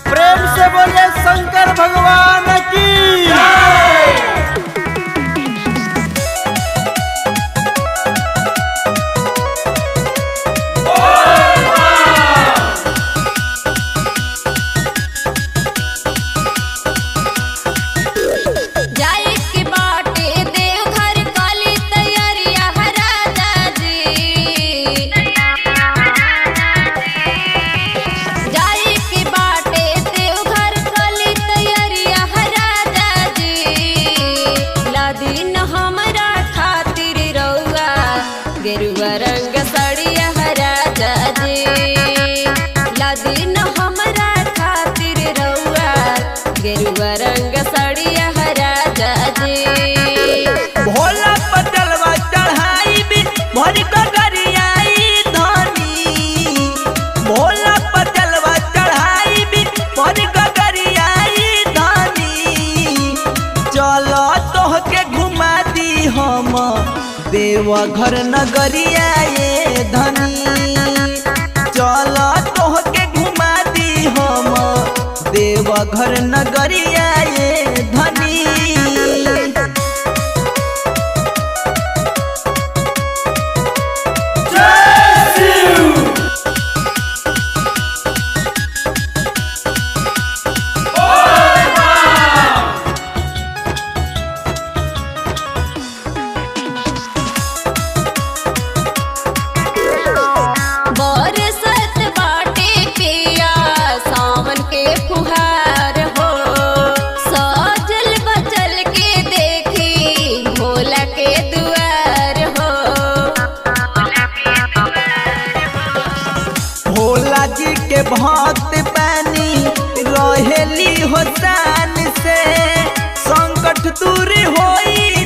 प्रेम से बोले शंकर भगवान की। गेरुआ रंग साड़िया राजा जी लादीन हमरा खातिर रउआ गेरुआ रंग साड़िया राजा जी। भोला पटलवा चढ़ाई भी भरी गगरियाई धनी भोला पटलवा चढ़ाई भी भरी गगरियाई धनी चलो तोहके घुमा दी हम देवघर नगरिया ये धनी चलो तोहके घुमा दी हम देवघर नगरिया ये धनी। भोला जी के भक्त बनी रहेली हो शान से संकट दूर होई